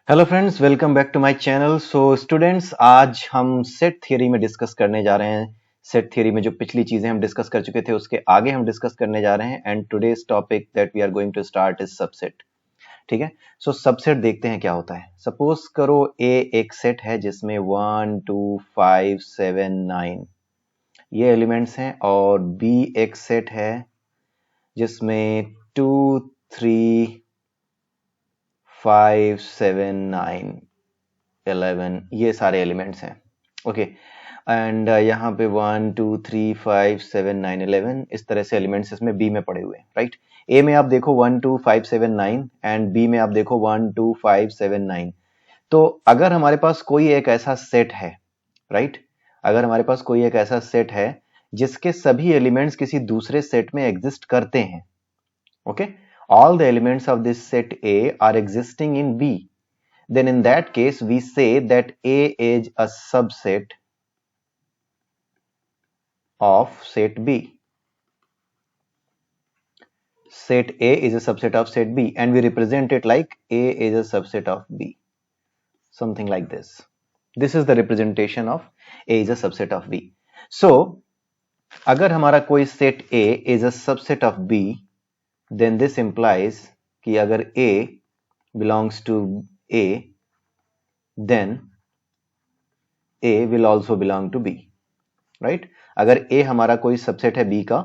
Hello friends, welcome back to my channel. So students, आज हम set theory में discuss करने जा रहे हैं। सेट थियरी में जो पिछली चीजें हम डिस्कस कर चुके थे उसके आगे हम डिस्कस करने जा रहे हैं। And today's topic that we are going to start is subset. ठीक है, सो सबसेट देखते हैं क्या होता है। सपोज करो ए एक सेट है जिसमें 1 2 5 7 9 ये एलिमेंट्स हैं, और बी एक सेट है जिसमें 2 3 5 7 9 11 ये सारे एलिमेंट्स हैं। ओके, एंड यहाँ पे 1 2 3 5 7 9 11 इस तरह से एलिमेंट्स इसमें बी में पड़े हुए हैं। राइट, ए में आप देखो 1 2 5 7 9 एंड बी में आप देखो 1 2 5 7 9। तो अगर हमारे पास कोई एक ऐसा सेट है, राइट, अगर हमारे पास कोई एक ऐसा सेट है जिसके सभी एलिमेंट्स किसी दूसरे सेट में एग्जिस्ट करते हैं, okay, all the elements of this set A are existing in B, then in that case we say that A is a subset of set B. Set A is a subset of set B and we represent it like A is a subset of B. Something like this. This is the representation of A is a subset of B. So, अगर हमारा कोई set A is a subset of B, then this implies कि अगर A belongs to A, then A will also belong to B. Right, अगर A हमारा कोई subset है B का,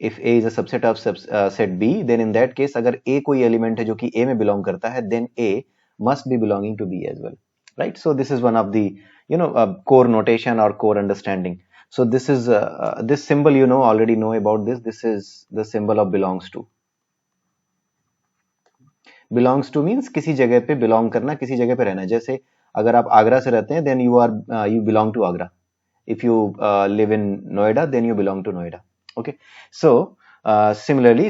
if A is a subset of set B, then in that case अगर A कोई element है जो कि A में बिलोंग करता है, then A must be belonging to B as well. Right, so this is one of the core notation or core understanding. So this is this symbol you already know about this. This is the symbol of belongs to. Belongs to means किसी जगह पे belong करना, किसी जगह पे रहना। जैसे अगर आप आगरा से रहते हैं, then you belong to Agra. If you live in Noida, then you belong to Noida. Okay, so similarly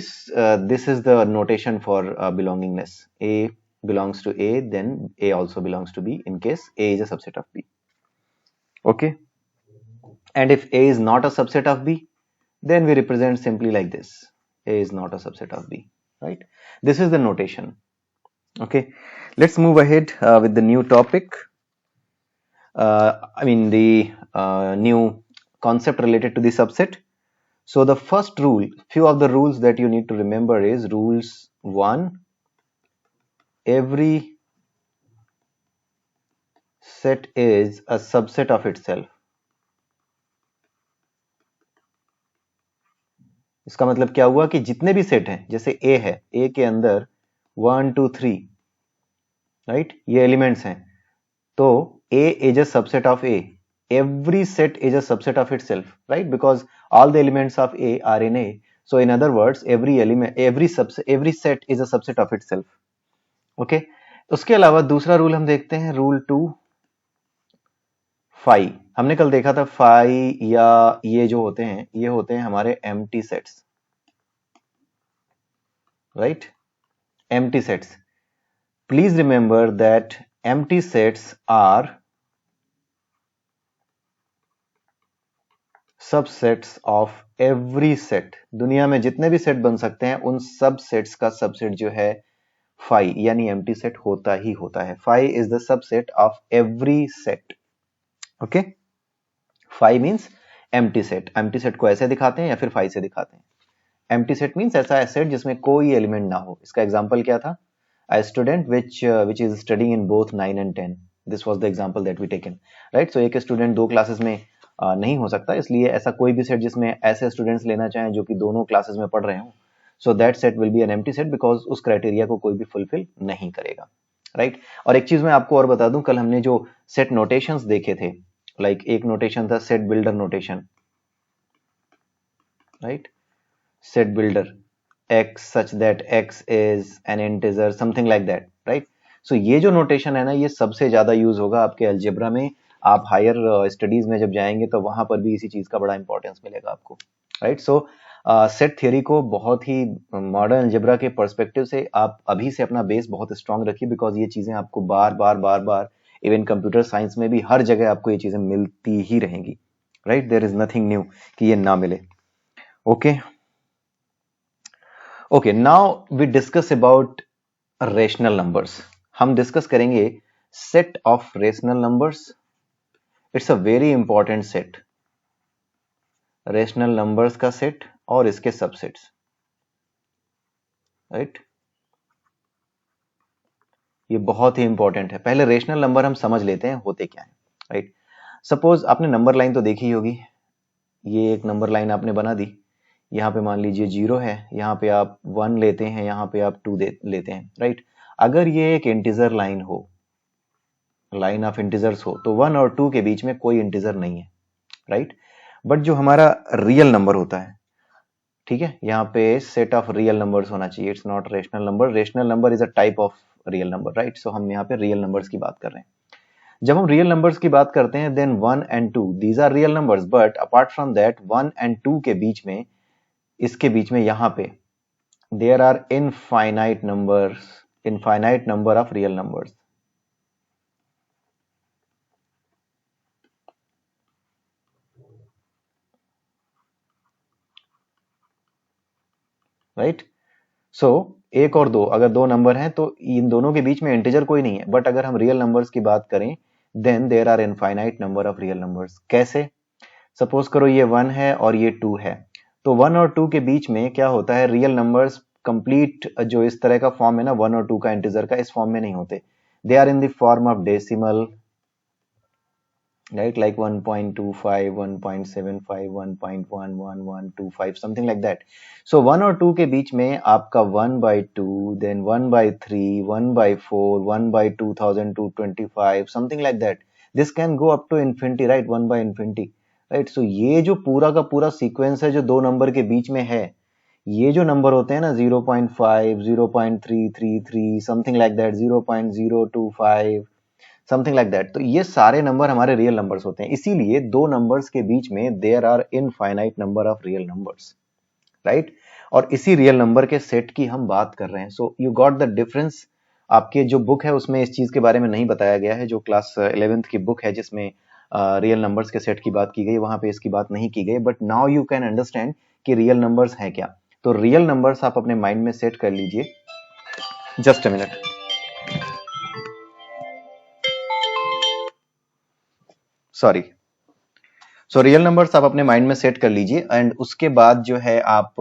this is the notation for belongingness. A belongs to A, then A also belongs to B in case A is a subset of B. Okay, and if A is not a subset of B, then we represent simply like this: A is not a subset of B. Right, this is the notation. Okay, let's move ahead with the new topic. The new concept related to the subset. So the first rule, few of the rules that you need to remember is rules 1, every set is a subset of itself. इसका मतलब क्या हुआ कि जितने भी set हैं, जैसे A है, A के अंदर 1 2 3, राइट, ये एलिमेंट्स हैं, तो A is a subset of A. Every set is a subset of itself, right? Because all the elements of A are in A. So in other words, every set is a subset of itself. Okay? उसके अलावा दूसरा rule हम देखते हैं, rule 2, phi. हमने कल देखा था फाई या ये जो होते हैं, ये होते हैं हमारे empty sets, right? Empty sets. Please remember that empty sets are subsets of every set. दुनिया में जितने भी सेट बन सकते हैं उन सब सेट्स का सबसेट जो है फाई यानी एम्प्टी सेट होता ही होता है। Phi is the subset of every set. Okay, phi means empty set. Empty set को ऐसे दिखाते हैं या फिर फाई से दिखाते हैं। एम्प्टी सेट मींस ऐसा सेट जिसमें कोई एलिमेंट ना हो। इसका एग्जांपल क्या था? A student which is studying in both 9 and 10. This was the example that we taken, right? So एक स्टूडेंट दो क्लासेस में नहीं हो सकता, इसलिए ऐसा कोई भी सेट जिसमें ऐसे स्टूडेंट्स लेना चाहें जो कि दोनों क्लासेस में पढ़ रहे हो, so that set will be N empty set because उस क्राइटेरिया को कोई भी फुलफिल नहीं करेगा, राइट? और एक चीज मैं आपको और बता दूं, कल हमने जो सेट नोटेशंस देखे थे, लाइक एक नोटेशन था set builder notation, right? Set builder x such that x is an integer, something like that, right? So ये जो नोटेशन है ना, ये सबसे ज्यादा यूज होगा आपके अलजेब्रा में। आप हायर स्टडीज में जब जाएंगे तो वहां पर भी इसी चीज का बड़ा इंपॉर्टेंस मिलेगा आपको, राइट? सो सेट थ्योरी को बहुत ही मॉडर्न अलजेब्रा के पर्सपेक्टिव से आप अभी से अपना बेस बहुत स्ट्रांग रखिए, बिकॉज ये चीजें आपको बार बार इवन कंप्यूटर साइंस में भी हर जगह आपको ये चीजें मिलती ही रहेंगी, right? There is nothing new कि ये ना मिले। Okay, Okay, now we discuss about rational numbers. हम डिस्कस करेंगे set of rational numbers. It's a very important set. Rational numbers का सेट और इसके सबसेट्स, राइट. ये बहुत ही इंपॉर्टेंट है. पहले रेशनल नंबर हम समझ लेते हैं होते क्या है, राइट. सपोज आपने नंबर लाइन तो देखी होगी. ये एक नंबर लाइन आपने बना दी. यहाँ पे मान लीजिए 0 है, यहाँ पे आप 1 लेते हैं, यहाँ पे आप 2 लेते हैं, राइट. अगर ये एक इंटीजर लाइन हो, लाइन ऑफ इंटीजर्स हो, तो 1 और 2 के बीच में कोई इंटीजर नहीं है, राइट. बट जो हमारा रियल नंबर होता है, ठीक है, यहाँ पे सेट ऑफ रियल नंबर्स होना चाहिए. It's not rational number. Rational number is a type of real number, right. So हम यहाँ पे रियल नंबर्स की बात कर रहे हैं. जब हम रियल नंबर्स की बात करते हैं, then 1 and 2 these are real numbers. But apart from that 1 and 2 के बीच में, इसके बीच में यहाँ पे there are infinite numbers, infinite number of real numbers, right. So एक और दो, अगर दो नंबर हैं तो इन दोनों के बीच में इंटीजर कोई नहीं है. बट अगर हम रियल नंबर्स की बात करें, then there are infinite number of real numbers. कैसे? सपोज करो ये 1 है और ये 2 है, तो 1 और 2 के बीच में क्या होता है, रियल नंबर्स कंप्लीट जो इस तरह का फॉर्म है ना 1 और 2 का इंटीजर का, इस फॉर्म में नहीं होते. They are in the form of decimal, right, like 1.25, 1.75, 1.11125, something like that. So 1 और 2 के बीच में आपका 1/2, then 1/3, 1/4, 1/2225, something like that. This can go up to infinity, right? 1/infinity, right? So ये जो पूरा का पूरा सीक्वेंस है जो दो नंबर के बीच में है, ये जो नंबर होते हैं ना 0.5, 0.333, something like that, 0.025, something like that. तो ये सारे नंबर हमारे रियल नंबर्स होते हैं. इसीलिए दो नंबर्स के बीच में there are infinite number of real numbers, right. और इसी रियल नंबर के सेट की हम बात कर रहे हैं. So you got the difference. आपके जो बुक है उसमें इस चीज के बारे में नहीं बताया गया है. जो क्लास 11th की बुक है जिसमें रियल नंबर्स के सेट की बात की गई, वहां पे इसकी बात नहीं की गई. But now you can understand कि रियल नंबर्स हैं क्या. तो रियल नंबर्स आप अपने माइंड में सेट कर लीजिए. Just a minute. Sorry. So real numbers आप अपने माइंड में सेट कर लीजिए. एंड उसके बाद जो है आप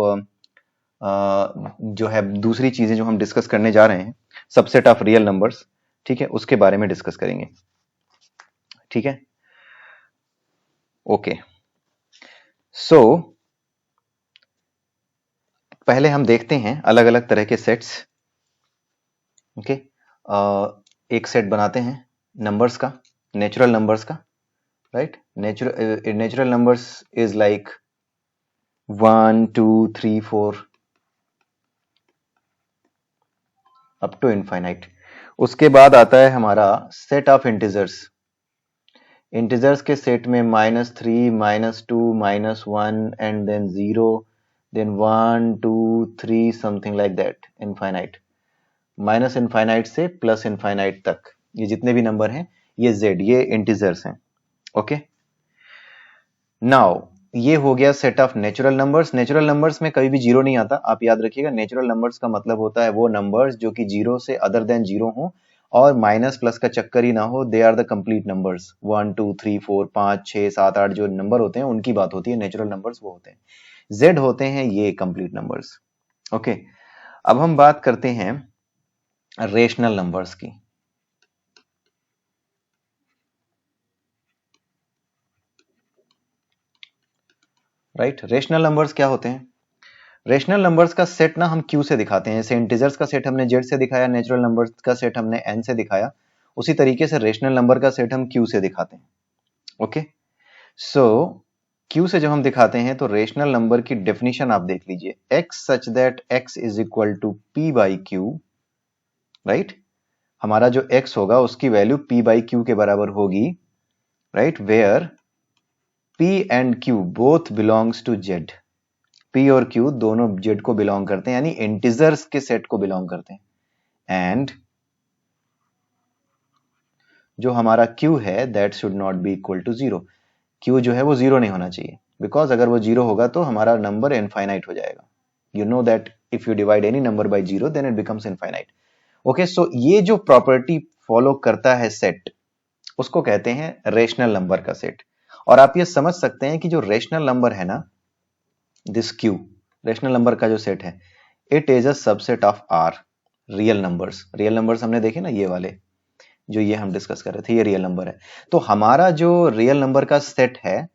जो है दूसरी चीजें जो हम डिस्कस करने जा रहे हैं, सबसेट ऑफ रियल नंबर्स, ठीक है, उसके बारे में डिस्कस करेंगे. ठीक है, ओके. सो पहले हम देखते हैं अलग अलग तरह के सेट्स. ओके, एक सेट बनाते हैं नंबर्स का, नेचुरल नंबर्स का, right. Natural numbers is like 1, 2, 3, 4 up to infinite. उसके बाद आता है हमारा सेट ऑफ इंटीजर्स. इंटीजर्स के सेट में -3, -2, -1 and then 0, then 1, 2, 3, something like that, infinite. Minus infinite से प्लस इनफाइनाइट तक ये जितने भी नंबर हैं, ये z, ये इंटीजर्स हैं. ओके, नाउ ये हो गया set of natural numbers. Natural numbers में कभी भी जीरो नहीं आता, आप याद रखिएगा. नेचुरल नंबर्स का मतलब होता है वो नंबर्स जो कि जीरो से अदर देन जीरो हो और माइनस प्लस का चक्कर ही ना हो. They are the complete numbers. 1, 2, 3, 4, 5, 6, 7, 8 जो नंबर होते हैं उनकी बात होती है. नेचुरल नंबर्स वो होते हैं. जेड होते हैं ये कंप्लीट नंबर्स. ओके, अब हम बात करते हैं रेशनल नंबर्स की. राइट, रेशनल नंबर्स क्या होते हैं? रेशनल नंबर्स का सेट ना हम क्यू से दिखाते हैं. जैसे इंटीजर्स का सेट हमने जेड से दिखाया, नेचुरल नंबर्स का सेट हमने एन से दिखाया, उसी तरीके से रेशनल नंबर का सेट हम क्यू से दिखाते हैं. ओके, सो क्यू से जब हम दिखाते हैं तो रेशनल नंबर की डेफिनेशन आप देख लीजिए. X such that x is equal to p by q, right. हमारा जो एक्स होगा उसकी वैल्यू पी बाई क्यू के बराबर होगी, right, where p and q both belongs to z. P और क्यू दोनों जेड को बिलोंग करते हैं, यानी इंटीजर्स के सेट को बिलोंग करते हैं. एंड जो हमारा क्यू है that should not be equal to zero. Q जो है वो जीरो नहीं होना चाहिए, बिकॉज अगर वो जीरो होगा तो हमारा नंबर इनफाइनाइट हो जाएगा. You know that if you divide any number by zero then it becomes infinite. Okay, so ये जो प्रॉपर्टी फॉलो करता है सेट, उसको कहते हैं रेशनल नंबर का सेट। और आप ये समझ सकते हैं कि जो रेशनल नंबर है ना, दिस क्यू, रेशनल नंबर का जो सेट है, it is a subset of R real numbers. Real numbers हमने देखे ना, ये वाले जो ये हम डिस्कस कर रहे थे, ये रियल नंबर है। तो हमारा जो रियल नंबर का सेट है,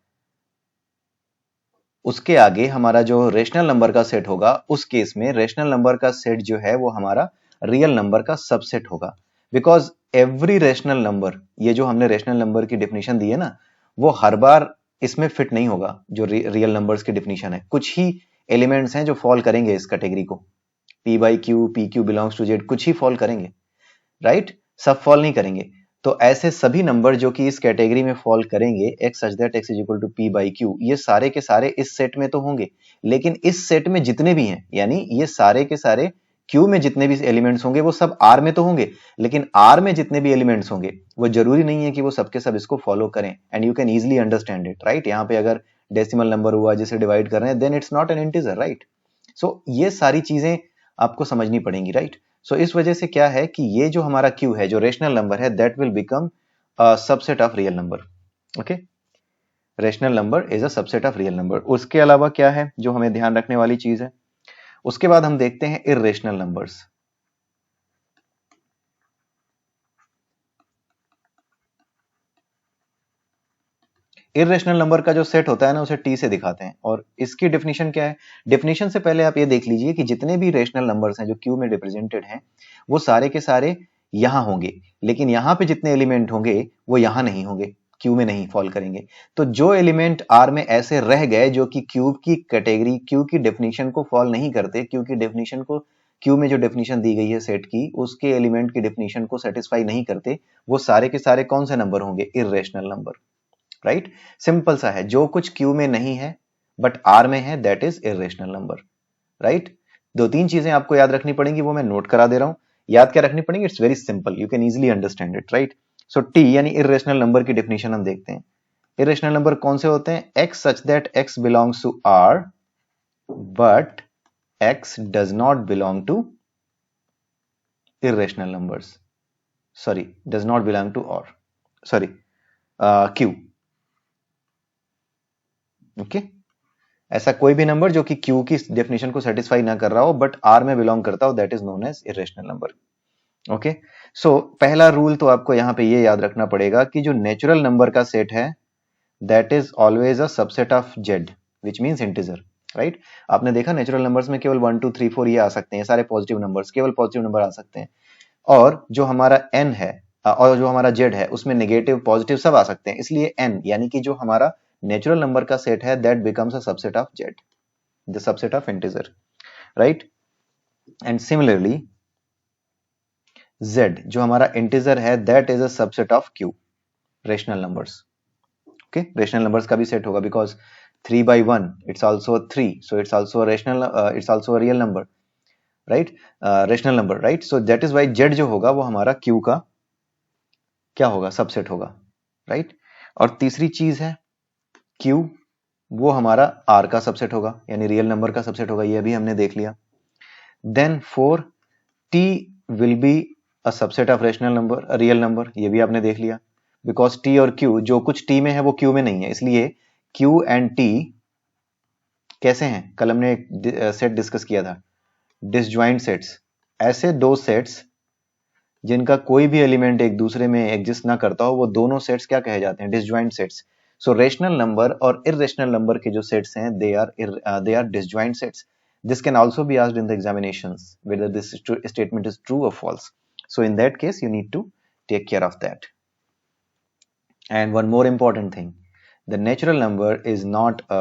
उसके आगे हमारा जो रेशनल नंबर का सेट होगा, उस केस में रेशनल नंबर का सेट जो है वो हमारा रियल नंबर का सबसेट होगा। बिकॉज एवरी रेशनल नंबर, ये जो हमने रेशनल नंबर की डेफिनेशन दी है ना, वो हर बार इसमें फिट नहीं होगा। जो रियल नंबर्स की डेफिनेशन है, कुछ ही एलिमेंट्स हैं जो फॉल करेंगे इस कैटेगरी को। P by q, p q belongs to z, कुछ ही फॉल करेंगे, राइट? सब फॉल नहीं करेंगे। तो ऐसे सभी नंबर जो कि इस कैटेगरी में फॉल करेंगे, x such that x is equal to p by q, ये सारे के सारे इस सेट में तो होंगे। लेकिन इस सेट में जितने भी हैं, यानी ये सारे के सारे q में जितने भी एलिमेंट्स होंगे वो सब r में तो होंगे, लेकिन r में जितने भी एलिमेंट्स होंगे वो जरूरी नहीं है कि वो सबके सब इसको फॉलो करें। And you can easily understand it, right? यहाँ पे अगर डेसिमल नंबर हुआ जिसे डिवाइड कर रहे हैं, then it's not an integer, right? So ये सारी चीजें आपको समझनी पड़ेंगी, राइट? सो इस वजह से क्या है कि ये जो हमारा q है, जो रेशनल नंबर है, that will become a subset of real number. Okay, rational number is a subset of real number. उसके अलावा क्या है जो हमें ध्यान रखने वाली चीज है? उसके बाद हम देखते हैं इर्रेशनल नंबर्स। इर्रेशनल नंबर का जो सेट होता है ना, उसे टी से दिखाते हैं। और इसकी डेफिनेशन क्या है? डेफिनेशन से पहले आप ये देख लीजिए कि जितने भी रेशनल नंबर्स हैं जो क्यू में रिप्रेजेंटेड हैं, वो सारे के सारे यहां होंगे, लेकिन यहां पे जितने एलिमेंट होंगे वो यहां नहीं होंगे, क्यू में नहीं फॉल करेंगे। तो जो एलिमेंट आर में ऐसे रह गए जो कि क्यूब की कैटेगरी, क्यू की डेफिनेशन को फॉल नहीं करते, क्यू की डेफिनेशन को, क्यू में जो डेफिनेशन दी गई है सेट की, उसके एलिमेंट की डेफिनेशन को सेटिस्फाई नहीं करते, वो सारे के सारे कौन से नंबर होंगे? Irrational number, right? सिंपल सा है, जो कुछ क्यू में नहीं है बट आर में है, that is irrational number, right? दो तीन चीजें आपको याद रखनी पड़ेंगी, वो मैं नोट करा दे रहा हूं। याद क्या रखनी पड़ेंगी? It's very simple, you can easily understand it, right? So T यानी इर्रेशनल नंबर की डेफिनेशन हम देखते हैं। इर्रेशनल नंबर कौन से होते हैं? X such that x belongs to R but x does not belong to irrational numbers, sorry, does not belong to और, सॉरी, क्यू। ओके, ऐसा कोई भी नंबर जो कि क्यू की डेफिनेशन को सेटिस्फाई ना कर रहा हो बट आर में बिलोंग करता हो, that is known as irrational number. Okay, so पहला रूल तो आपको यहां पे ये याद रखना पड़ेगा कि जो नेचुरल नंबर का सेट है, that is always a subset of Z, which means integer, right? आपने देखा नेचुरल नंबर्स में केवल 1 2 3 4 ये आ सकते हैं, सारे पॉजिटिव नंबर्स, केवल पॉजिटिव नंबर आ सकते हैं। और जो हमारा एन है और जो हमारा जेड है, उसमें नेगेटिव पॉजिटिव सब आ सकते हैं। इसलिए एन यानी कि जो हमारा नेचुरल नंबर का सेट है, that becomes a subset of Z, the subset of integer, right? And similarly z जो हमारा integer है, that is a subset of q, rational numbers. Okay, rational numbers का भी set होगा because 3 by 1 it's also 3, so it's also a rational, it's also a real number, right? Rational number, right? So that is why z जो होगा वो हमारा q का क्या होगा? सबसेट होगा, right? और तीसरी चीज है q, वो हमारा r का सबसेट होगा, यानी रियल नंबर का सबसेट होगा, ये भी हमने देख लिया। Then 4, t will be a subset of rational number, a real number, ये भी आपने देख लिया। बिकॉज t और q, जो कुछ t में है वो q में नहीं है, इसलिए q एंड t कैसे हैं? कल हमने एक सेट डिस्कस किया था, डिसजॉइंट सेट्स। ऐसे दो सेट्स जिनका कोई भी एलिमेंट एक दूसरे में एग्जिस्ट ना करता हो, वो दोनों सेट्स क्या कहे जाते हैं? Disjoint sets. So rational number और इर्रेशनल नंबर के जो सेट्स हैं, they are disjoint sets. This can also be asked in the examinations whether this statement is true or false. So in that case, you need to take care of that. And one more important thing, the natural number is not a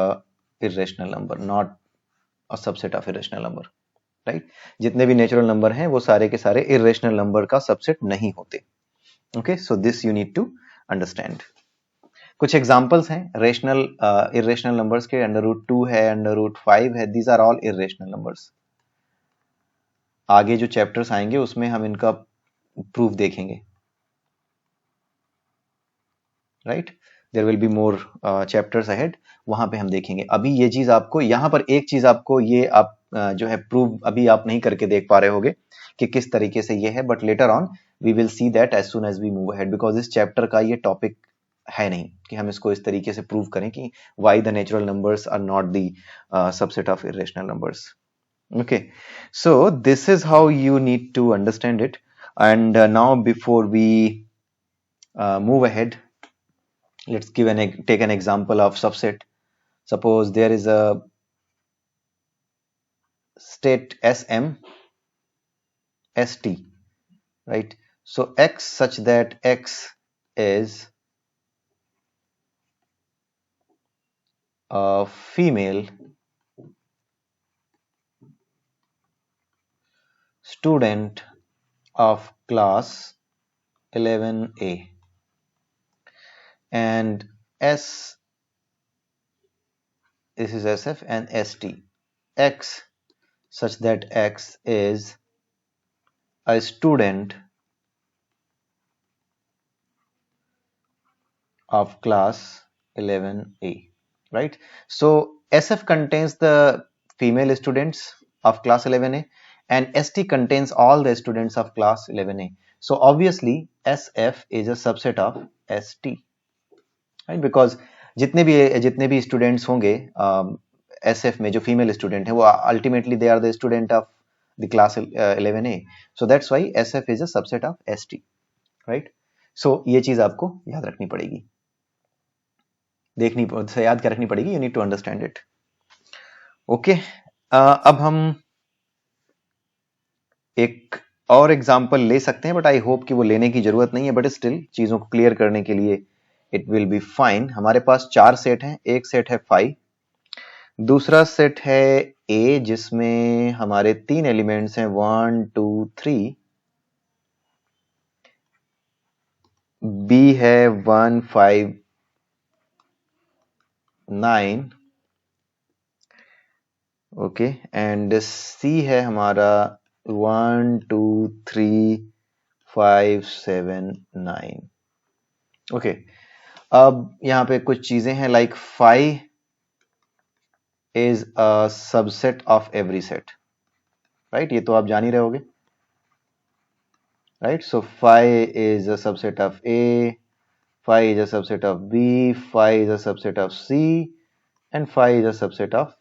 irrational number, not a subset of irrational number, right? जितने भी natural number हैं वो सारे के सारे irrational number का subset नहीं होते. Okay, so this you need to understand. कुछ एग्जांपल्स हैं रेशनल इर्रेशनल नंबर्स के. √2 है, √5 है, these are all irrational numbers. आगे जो चैप्टर्स आएंगे उसमें हम इनका प्रूफ देखेंगे, right? There will be more chapters ahead, वहां पे हम देखेंगे। अभी ये चीज आपको यहाँ पर एक चीज आपको ये आप जो है प्रूव अभी आप नहीं करके देख पा रहे होगे कि किस तरीके से ये है, but later on we will see that as soon as we move ahead, because इस चैप्टर का ये टॉपिक है नहीं कि हम इसको इस तरीके से प्रूव करें कि why the natural numbers are not the subset of irrational numbers. Okay, so this is how you need to understand it. And now before we move ahead, let's take an example of subset. Suppose there is a state Sm St, right? So x such that x is a female student of class 11A, and S, this is Sf, and St, x such that x is a student of class 11A, right? So SF contains the female students of class 11A and ST contains all the students of class 11A. So obviously SF is a subset of ST, right? Because जितने भी students होंगे SF में जो female student है वो ultimately they are the student of the class 11A. So that's why SF is a subset of ST, right? So ये चीज आपको याद रखनी पड़ेगी, याद कर रखनी पड़ेगी। You need to understand it. Okay, अब हम एक और एग्जांपल ले सकते हैं, बट आई होप कि वो लेने की जरूरत नहीं है, बट स्टिल चीजों को क्लियर करने के लिए इट विल बी फाइन। हमारे पास 4 सेट हैं। एक सेट है फाई, दूसरा सेट है ए जिसमें हमारे 3 एलिमेंट्स हैं 1 2 3, बी है 1 5 9, ओके, एंड सी है हमारा 1 2 3 5 7 9। ओके, अब यहाँ पे कुछ चीजें हैं like phi is a subset of every set, right? ये तो आप जान ही रहे होगे, right? So phi is a subset of A, phi is a subset of B, phi is a subset of C, and phi is a subset of,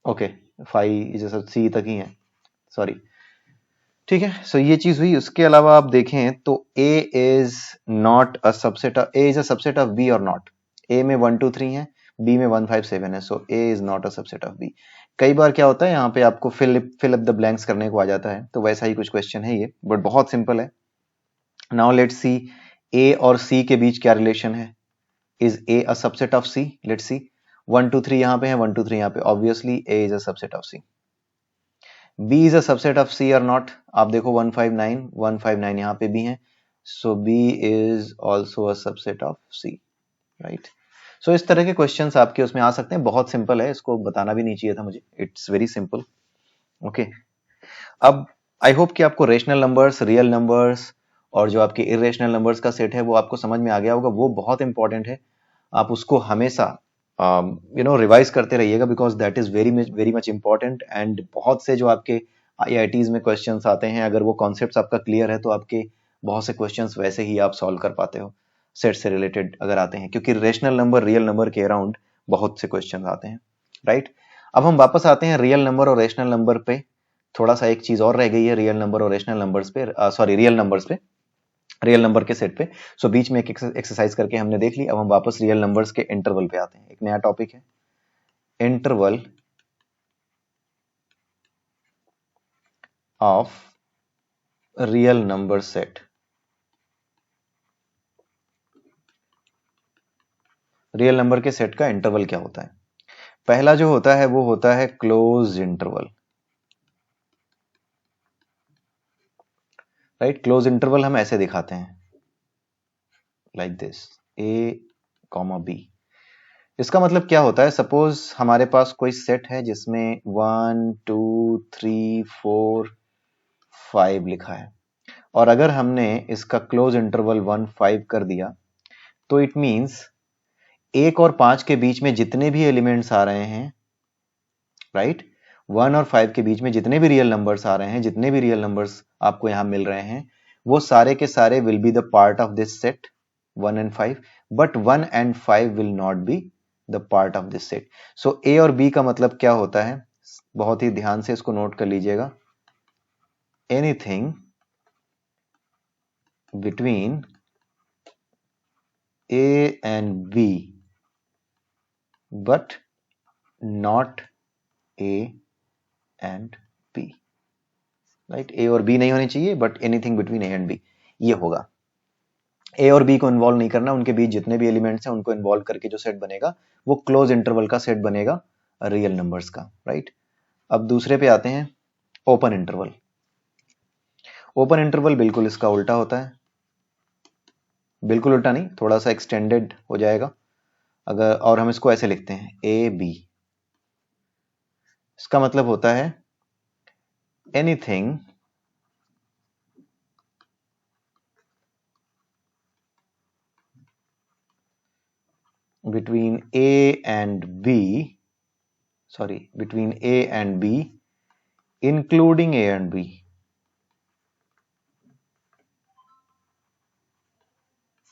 okay, phi is a sub C तक ही है, sorry, ठीक है। सो ये चीज हुई। उसके अलावा आप देखें तो A is not a subset of, A is a subset of B और नॉट। A में 1 2 3 है, B में 1 5 7 है, सो A is not a subset of B। कई बार क्या होता है यहाँ पे आपको फिल अप द ब्लैंक्स करने को आ जाता है, तो वैसा ही कुछ क्वेश्चन है ये, बट बहुत सिंपल है। नाउ लेट्स सी A और C के बीच क्या रिलेशन है। Is A a subset of C? Let's see, 1 2 3 यहाँ पे है, 1 2 3 यहाँ पे, obviously A is a subset of C। B is a subset of C or not? आप देखो 159 यहाँ पे भी है, so B is also a subset of C, right? So इस तरह के क्वेश्चंस आपके उसमें आ सकते हैं। बहुत सिंपल है, इसको बताना भी नहीं चाहिए था मुझे, इट्स वेरी सिंपल। ओके, अब आई होप कि आपको रेशनल नंबर्स, रियल नंबर्स और जो आपके इरेशनल नंबर्स का सेट है वो आपको समझ में आ गया होगा। वो बहुत इंपॉर्टेंट है, आप उसको हमेशा रिवाइज करते रहिएगा, because that is very much important. And बहुत से जो आपके IITs में क्वेश्चंस आते हैं, अगर वो कॉन्सेप्ट्स आपका क्लियर है तो आपके बहुत से क्वेश्चंस वैसे ही आप सॉल्व कर पाते हो, सेट से रिलेटेड अगर आते हैं, क्योंकि रेशनल नंबर, रियल नंबर के अराउंड बहुत से क्वेश्चंस आते हैं, राइट? अब हम वापस आते हैं रियल नंबर और रेशनल नंबर पे। थोड़ा सा एक चीज और रह गई है रियल नंबर और रेशनल नंबर्स पे, सॉरी रियल नंबर्स पे, रियल नंबर के सेट पे। सो बीच में एक एक्सरसाइज करके हमने देख ली। अब हम वापस रियल नंबर्स के इंटरवल पे आते हैं। एक नया टॉपिक है, interval of real number set. Real number के सेट का इंटरवल क्या होता है? पहला जो होता है वो होता है close interval, right? Close interval हम ऐसे दिखाते हैं, लाइक दिस, A, B। इसका मतलब क्या होता है? सपोज हमारे पास कोई सेट है जिसमें 1 2 3 4 5 लिखा है, और अगर हमने इसका क्लोज इंटरवल 1 5 कर दिया तो इट मींस 1 और 5 के बीच में जितने भी एलिमेंट्स आ रहे हैं, राइट, 1 और 5 के बीच में जितने भी रियल नंबर्स आ रहे हैं, जितने भी रियल नंबर्स आपको यहां मिल रहे हैं, वो सारे के सारे will be the part of this set 1 and 5, but 1 and 5 will not be the part of this set. So A और बी का मतलब क्या होता है, बहुत ही ध्यान से इसको नोट कर लीजिएगा। Anything between A and B but not A and B, right, A और B नहीं होनी चाहिए but anything between A and B, ये होगा। A और B को इन्वॉल्व नहीं करना, उनके बीच जितने भी एलिमेंट्स हैं उनको इन्वॉल्व करके जो सेट बनेगा वो क्लोज इंटरवल का सेट बनेगा रियल नंबर्स का, राइट। अब दूसरे पे आते हैं, ओपन इंटरवल। ओपन इंटरवल बिल्कुल इसका उल्टा होता है, बिल्कुल उल्टा नहीं, थोड़ा सा एक्सटेंडेड हो जाएगा अगर, और हम इसको ऐसे लिखते हैं ए बी। इसका मतलब होता है anything between A and B, sorry, between A and B including A and B,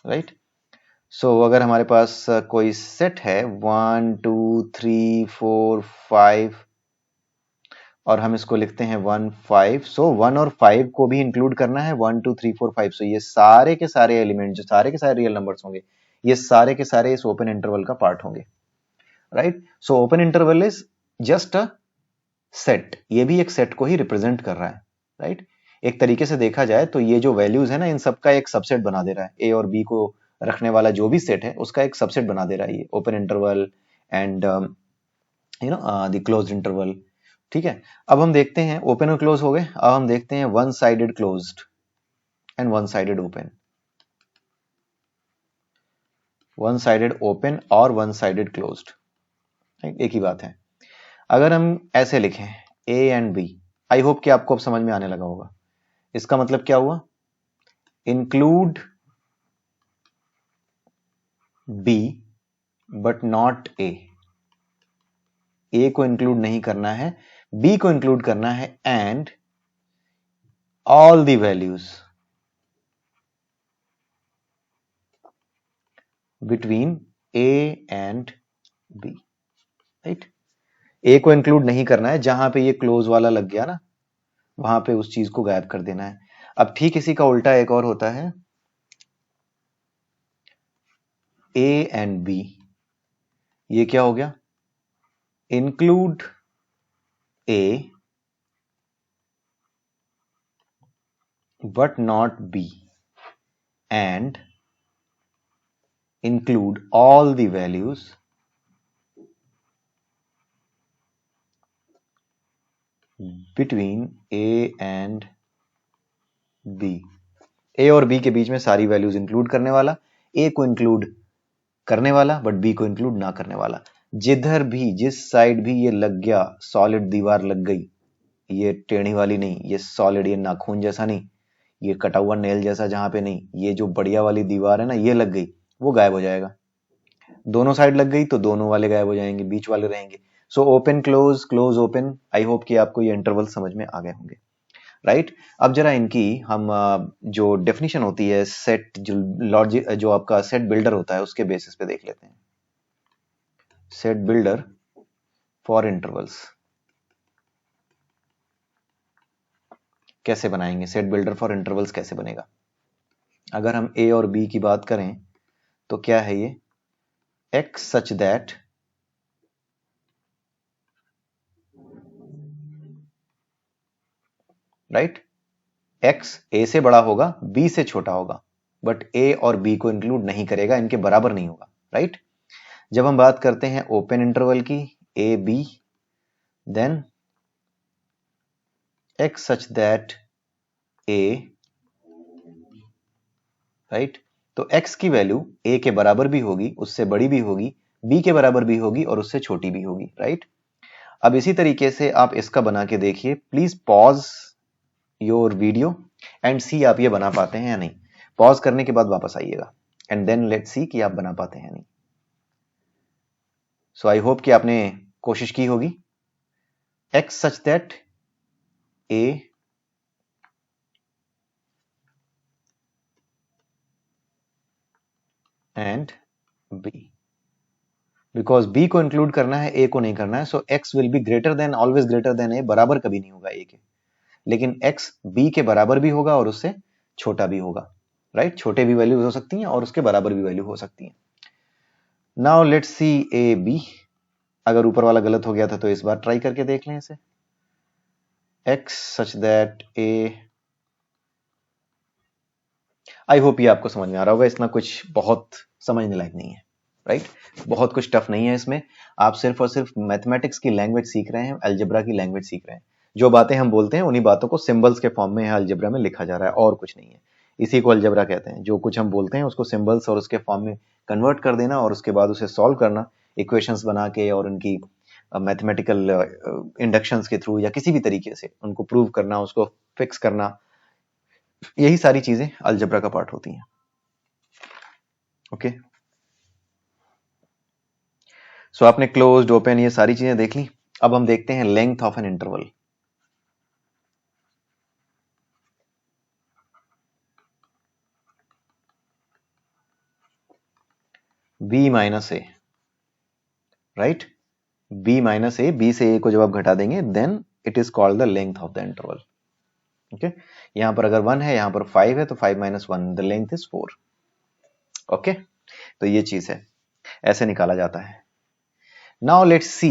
right. So अगर हमारे पास कोई सेट है 1 2 3 4 5 और हम इसको लिखते हैं 1 5, सो 1 और 5 को भी इंक्लूड करना है 1 2 3 4 5। सो ये सारे के सारे एलिमेंट जो सारे के सारे रियल नंबर्स होंगे, ये सारे के सारे इस ओपन इंटरवल का पार्ट होंगे, right. So open interval is just a set, ये भी एक सेट को ही रिप्रेजेंट कर रहा है, राइट। एक तरीके से देखा जाए तो ये जो वैल्यूज है ना, इन सबका एक सबसेट बना दे रहा है। ए और बी को रखने वाला जो भी सेट है उसका एक सबसेट बना दे रहा है ये open interval and you know the closed interval, ठीक है। अब हम देखते हैं, ओपन और क्लोज हो गए, अब हम देखते हैं one sided closed and one sided open. One sided open और वन साइडेड क्लोज्ड एक ही बात है। अगर हम ऐसे लिखें A and B, I hope कि आपको अब समझ में आने लगा होगा। इसका मतलब क्या हुआ, include B but not A. A को इंक्लूड नहीं करना है, बी को इंक्लूड करना है, and all the values between A and B, right. A को इंक्लूड नहीं करना है, जहां पे ये क्लोज वाला लग गया ना वहां पे उस चीज को गायब कर देना है। अब ठीक इसी का उल्टा एक और होता है, ए एंड बी, ये क्या हो गया, include A but not B and include all the values between A and B। A और B के बीच में सारी वैल्यूज इंक्लूड करने वाला, A को इंक्लूड करने वाला बट B को इंक्लूड ना करने वाला। जिधर भी जिस साइड भी ये लग गया, सॉलिड दीवार लग गई, ये टेढ़ी वाली नहीं, ये सॉलिड, ये नाखून जैसा नहीं, ये कटा हुआ नेल जैसा जहां पे नहीं, ये जो बढ़िया वाली दीवार है ना, ये लग गई, वो गायब हो जाएगा। दोनों साइड लग गई तो दोनों वाले गायब हो जाएंगे, बीच वाले रहेंगे। So open close close open, आई होप कि आपको ये इंटरवल समझ में आ गए होंगे, राइट। अब जरा इनकी हम जो डेफिनेशन होती है सेट, जो लॉजिक, जो आपका सेट बिल्डर होता है उसके बेसिस पे देख लेते हैं। सेट बिल्डर फॉर इंटरवल्स कैसे बनाएंगे, सेट बिल्डर फॉर इंटरवल्स कैसे बनेगा। अगर हम ए और बी की बात करें तो क्या है ये, x such that right, x a से बड़ा होगा, b से छोटा होगा, बट a और b को इंक्लूड नहीं करेगा, इनके बराबर नहीं होगा, राइट। जब हम बात करते हैं ओपन इंटरवल की, a b, then x such that a, right. तो x की वैल्यू a के बराबर भी होगी, उससे बड़ी भी होगी, b के बराबर भी होगी और उससे छोटी भी होगी, राइट। अब इसी तरीके से आप इसका बना के देखिए, please pause your video and see आप ये बना पाते हैं या नहीं। पॉज करने के बाद वापस आइएगा एंड देन लेट्स सी कि आप बना पाते हैं या नहीं। सो आई होप कि आपने कोशिश की होगी। x such that a and b, because b को इंक्लूड करना है, a को नहीं करना है। सो x will be greater than, always greater than a, बराबर कभी नहीं होगा a के, लेकिन x b के बराबर भी होगा और उससे छोटा भी होगा, राइट? छोटे भी वैल्यू हो सकती हैं और उसके बराबर भी वैल्यू हो सकती है। Now let's see A B. अगर ऊपर वाला गलत हो गया था तो इस बार ट्राई करके देख लें इसे। x such that a, I hope ये आपको समझ में आ रहा होगा। इसमें कुछ बहुत समझने लायक नहीं है, राइट? बहुत कुछ टफ नहीं है इसमें। आप सिर्फ और सिर्फ मैथमेटिक्स की लैंग्वेज सीख रहे हैं, अलजेब्रा की लैंग्वेज सीख रहे हैं। जो बातें हम बोलते हैं उन्हीं बातों को सिंबल्स के फॉर्म में अलजेब्रा में लिखा जा रहा है, और कुछ नहीं है। इसी को अलजेब्रा कहते हैं। जो कुछ हम बोलते हैं उसको सिंबल्स और उसके फॉर्म में कन्वर्ट कर देना और उसके बाद उसे सॉल्व करना, इक्वेशंस बना के और उनकी मैथमेटिकल इंडक्शंस के थ्रू या किसी भी तरीके से उनको प्रूव करना, उसको फिक्स करना, यही सारी चीजें अलजेब्रा का पार्ट होती हैं। ओके, सो आपने क्लोज्ड, ओपन, ये सारी चीजें देख ली। अब हम देखते हैं length of an interval. b minus A, right? b minus A, b से a को जब आप घटा देंगे then it is called the length of the interval. Okay, यहां पर अगर 1 है, यहां पर 5 है, तो 5 minus 1, the length is 4। Okay, तो ये चीज है, ऐसे निकाला जाता है। Now let's see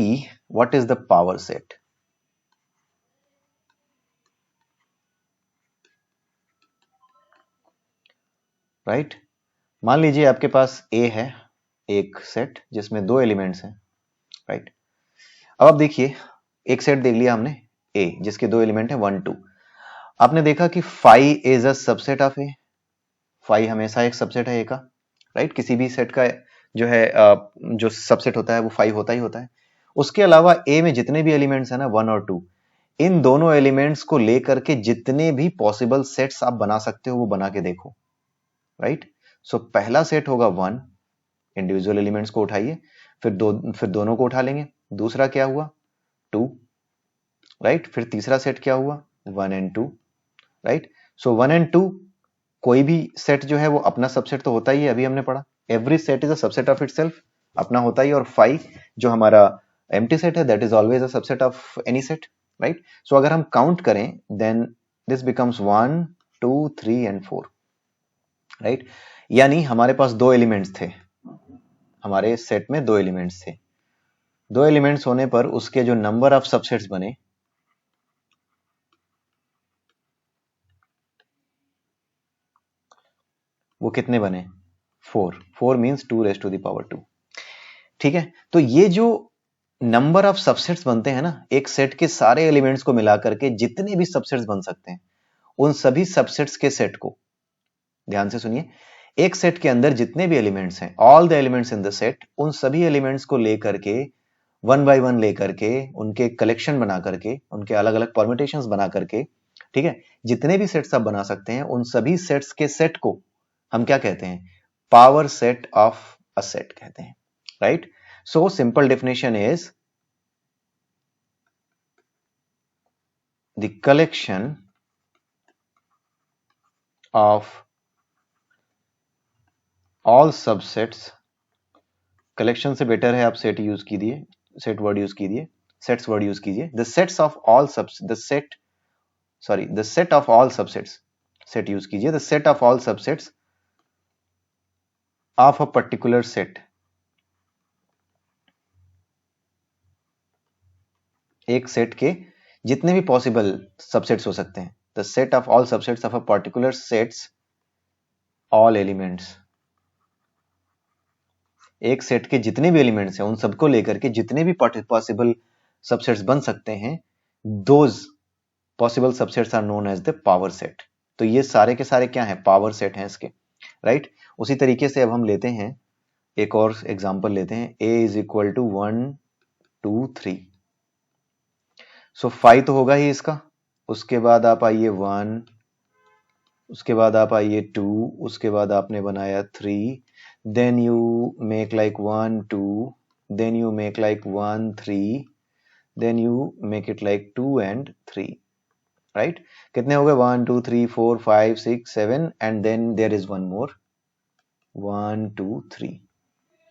what is the power set. Right, मान लीजिए आपके पास a है, एक सेट जिसमें 2 एलिमेंट्स हैं, राइट? अब आप देखिए, एक सेट देख लिया हमने a जिसके 2 एलिमेंट है 1 2। आपने देखा कि phi is a subset of A. Phi हमेशा एक सबसेट है ए का, राइट? किसी भी सेट का जो है जो सबसेट होता है वो फाई होता ही होता है। उसके अलावा ए में जितने भी एलिमेंट्स है ना 1 और 2, इन दोनों एलिमेंट्स को लेकर के जितने भी पॉसिबल सेट्स आप बना सकते हो वो बना के देखो, राइट? सो पहला सेट होगा 1, इंडिविजुअल एलिमेंट्स को उठाइए, फिर दोनों को उठा लेंगे। दूसरा क्या हुआ? 2, राइट? फिर तीसरा सेट क्या हुआ? 1 एंड 2, राइट? सो 1 एंड 2, कोई भी सेट जो है वो अपना सबसेट तो होता ही है, अभी हमने पढ़ा every set is a subset of itself, अपना होता ही। और फाई जो हमारा एम्प्टी सेट है that is always a subset of any set, right? So अगर हम काउंट करें then this becomes 1 2 3 and 4, right? यानी हमारे पास 2 एलिमेंट्स थे, हमारे सेट में 2 एलिमेंट्स थे। 2 एलिमेंट्स होने पर उसके जो नंबर ऑफ सबसेट्स बने वो कितने बने? 4। 4 means 2 raise to the power 2। ठीक है, तो ये जो नंबर ऑफ सबसेट्स बनते हैं ना, एक सेट के सारे एलिमेंट्स को मिलाकर के जितने भी सबसेट्स बन सकते हैं, उन सभी सबसेट्स के सेट को, ध्यान से सुनिए, एक सेट के अंदर जितने भी एलिमेंट्स हैं, all the elements in the set, उन सभी एलिमेंट्स को लेकर के वन बाय वन लेकर के उनके कलेक्शन बना करके, उनके अलग अलग परम्यूटेशंस बना करके, ठीक है, जितने भी सेट्स आप बना सकते हैं उन सभी सेट्स के सेट को हम क्या कहते हैं? Power set of a set कहते हैं, right? So simple definition is the collection of all subsets, collection से बेटर है आप सेट यूज कीजिए, सेट वर्ड यूज कीजिए, सेट्स वर्ड यूज कीजिए। The sets of all sub the set sorry the set of all subsets, set use कीजिए, the set of all subsets of a particular set, एक set के जितने भी possible subsets हो सकते हैं, the set of all subsets of a particular sets all elements, एक set के जितने भी एलिमेंट्स हैं उन सबको लेकर के जितने भी पॉसिबल सबसेट्स बन सकते हैं, those possible subsets are known as the power set. तो ये सारे के सारे क्या हैं? पावर सेट हैं इसके, राइट? उसी तरीके से अब हम लेते हैं एक और एग्जांपल लेते हैं, a इज इक्वल टू 1 2 3। सो 5 तो होगा ही इसका, उसके बाद आप आइए 1, उसके बाद आप आइए 2, उसके बाद आपने बनाया 3, then you make like 1 2, then you make like 1 3, then you make it like 2 and 3, right? कितने हो गए? 1 2 3 4 5 6 7 and then there is one more 1 2 3,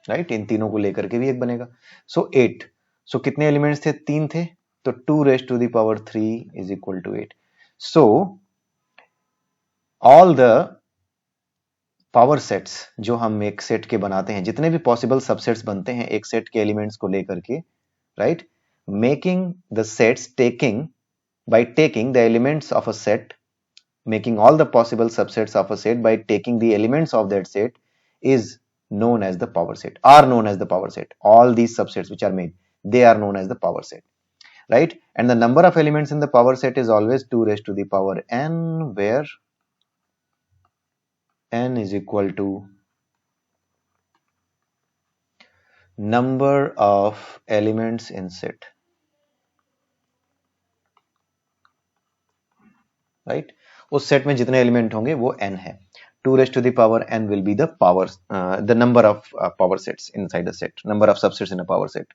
right? इन तीनों को लेकर के भी एक बनेगा। सो 8। सो कितने एलिमेंट्स थे? 3 थे, तो 2 raised to the power 3 is equal to 8. So all the power sets जो हम एक सेट के बनाते हैं, जितने भी पॉसिबल सबसेट्स बनते हैं एक सेट के एलिमेंट्स को लेकर के, right? Making the sets taking by taking the elements of a set, making all the possible subsets of a set by taking the elements of that set is known as the power set, are known as the power set. All these subsets which are made, they are known as the power set, right? And the number of elements in the power set is always 2 raised to the power n, where n is equal to number of elements in set, right? उस set में जितने element होंगे वो n है। 2 raised to the power n will be the power, the number of power sets inside a set, number of subsets in a power set.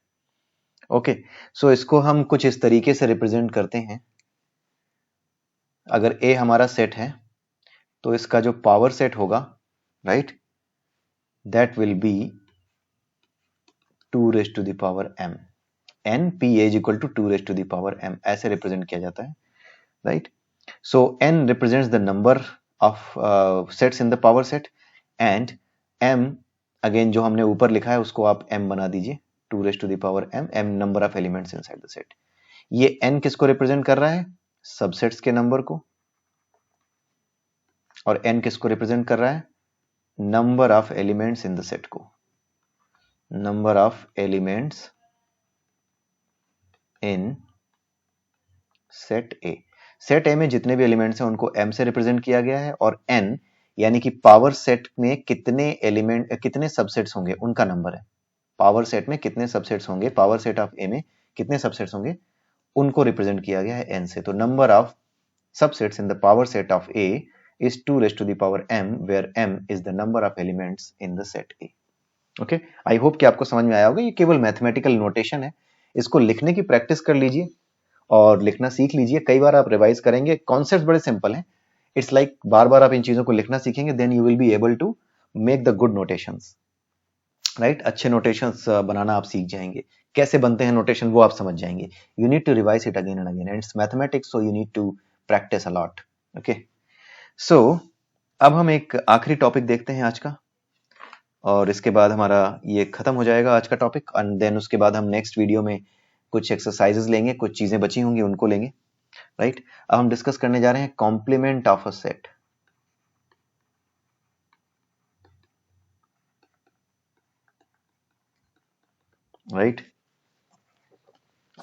Okay, so इसको हम कुछ इस तरीके से रिप्रेजेंट करते हैं। अगर A हमारा सेट है तो इसका जो पावर सेट होगा, right, that will be 2 raised to the power m, n p is equal to 2 raised to the power m, ऐसे रिप्रेजेंट किया जाता है, right? So n represents the number of sets in the power set and m again जो हमने ऊपर लिखा है उसको आप m बना दीजिए, 2 raised to the power m, m number of elements inside the set. ये n किसको रिप्रेजेंट कर रहा है? सबसेट्स के नंबर को। और n किसको रिप्रेजेंट कर रहा है? Number of elements in the set को, number of elements in set A. Set A में जितने भी एलिमेंट्स हैं उनको m से रिप्रेजेंट किया गया है और n यानी कि पावर सेट में कितने एलिमेंट, कितने सबसेट्स होंगे उनका नंबर है। पावर सेट में कितने सबसेट्स होंगे, पावर सेट ऑफ ए में कितने सबसेट्स होंगे उनको रिप्रेजेंट किया गया है n से। तो number of subsets in the power set of A is 2 raised to the power m, where m is the number of elements in the set A. Okay, I hope कि आपको समझ में आया होगा। ये केवल मैथमेटिकल नोटेशन है, इसको लिखने की प्रैक्टिस कर लीजिए और लिखना सीख लीजिए। कई बार आप रिवाइज करेंगे, कॉन्सेप्ट बड़े सिंपल हैं। इट्स लाइक बार बार आप इन चीजों को लिखना सीखेंगे, then you will be able to make the good notations, right? अच्छे नोटेशंस बनाना आप सीख जाएंगे। कैसे बनते हैं नोटेशन वो आप समझ जाएंगे। You need to revise it again and again, and it's mathematics, so you need to practice a lot. Okay, so अब हम एक आखिरी टॉपिक देखते हैं आज का, और इसके बाद हमारा ये खत्म हो जाएगा आज का टॉपिक। एंड देन उसके बाद हम नेक्स्ट वीडियो में कुछ एक्सरसाइजेस लेंगे, कुछ चीजें बची होंगी उनको लेंगे, राइट? अब हम डिस्कस करने जा रहे हैं complement of a set, right?